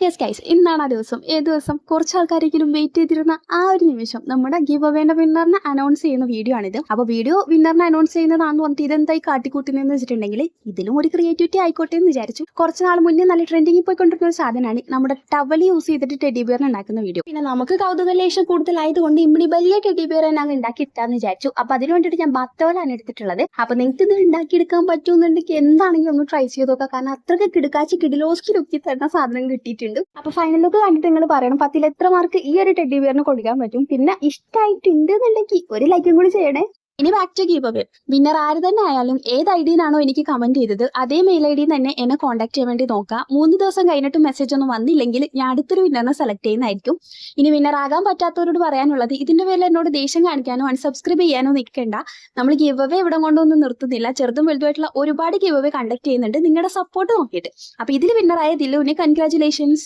Yes guys, ഇന്നാണ് ആ ദിവസം. ഏത് ദിവസം? കുറച്ച് ആൾക്കാരെങ്കിലും വെയിറ്റ് ചെയ്തിരുന്ന ആ ഒരു നിമിഷം നമ്മുടെ ഗിവ് അവേന്റെ വിന്നറിനെ അനൗൺസ് ചെയ്യുന്ന വീഡിയോ ആണിത്. അപ്പോൾ വീഡിയോ വിന്നറിനെ അനൗൺസ് ചെയ്യുന്നതാണെന്ന് പറഞ്ഞിട്ട് ഇതെന്തായി കാട്ടിക്കൂട്ടുന്നതെന്ന് വെച്ചിട്ടുണ്ടെങ്കിൽ ഇതിലും ഒരു ക്രിയേറ്റിവിറ്റി ആയിക്കോട്ടെ എന്ന് വിചാരിച്ചു. കുറച്ച് നാൾ മുന്നേ നല്ല ട്രെൻഡിങ്ങിൽ പോയിക്കൊണ്ടിരുന്ന ഒരു സാധനമാണ് നമ്മുടെ ടവൽ യൂസ് ചെയ്തിട്ട് ടെഡി ബിയറിനെ ഉണ്ടാക്കുന്ന വീഡിയോ. പിന്നെ നമുക്ക് കൗതുക ലേശം കൂടുതലായതുകൊണ്ട് ഇവിടെ വലിയ ടെഡി ബിയർ ഞങ്ങൾ ഉണ്ടാക്കി ഇട്ടാന്ന് വിചാരിച്ചു. അപ്പോൾ അതിന് വേണ്ടിയിട്ട് ഞാൻ ബത്തോലാണ് എടുത്തിട്ടുള്ളത്. അപ്പോൾ നിങ്ങൾക്ക് ഇത് ഉണ്ടാക്കിയെടുക്കാൻ പറ്റുമെന്നുണ്ടെങ്കിൽ എന്താണെങ്കിലും ഒന്ന് ട്രൈ ചെയ്ത് നോക്കാം. കാരണം അത്രയ്ക്ക് കിടക്കാച്ചി കിടിലോസ്കി ലുക്കി തരുന്ന സാധനം കിട്ടിയിട്ടുണ്ട്. അപ്പൊ ഫൈനൽ ലുക്ക് കണ്ടിട്ട് നിങ്ങൾ പറയണം 10ൽ എത്ര മാർക്ക് ഈ ഒരു ടെഡി ബിയറിന് കൊടുക്കാൻ പറ്റും. പിന്നെ ഇഷ്ടമായിട്ടുണ്ട് എന്നുണ്ടെങ്കിൽ ഒരു ലൈക്കും കൂടി ചെയ്യണേ. ഇനി back to giveaway. Winner ആര് തന്നെ ആയാലും ഏത് ഐഡിയിലാണോ എനിക്ക് കമന്റ് ചെയ്തത് അതേ മെയിൽ ഐ ഡിയിൽ തന്നെ എന്നെ കോൺടാക്ട് ചെയ്യാൻ വേണ്ടി നോക്കാം. 3 ദിവസം കഴിഞ്ഞിട്ട് മെസ്സേജ് ഒന്നും വന്നില്ലെങ്കിൽ ഞാൻ അടുത്തൊരു വിന്നറിനെ സെലക്ട് ചെയ്യുന്നതായിരിക്കും. ഇനി വിന്നർ ആകാൻ പറ്റാത്തവരോട് പറയാനുള്ളത്, ഇതിന്റെ പേരിൽ എന്നോട് ദേഷ്യം കാണിക്കാനോ അൺസബ്സ്ക്രൈബ് ചെയ്യാനോ നിൽക്കേണ്ട. നമ്മൾ ഗീവ് അവേ ഇവിടെ കൊണ്ടൊന്നും നിർത്തുന്നില്ല. ചെറുതും വലുതുമായിട്ടുള്ള ഒരുപാട് ഗീവ് അവേ കണ്ടക്ട് ചെയ്യുന്നുണ്ട് നിങ്ങളുടെ സപ്പോർട്ട് നോക്കിയിട്ട്. അപ്പൊ ഇതിൽ വിന്നറായ ദിലുവിന് കൺഗ്രാറ്റുലേഷൻസ്.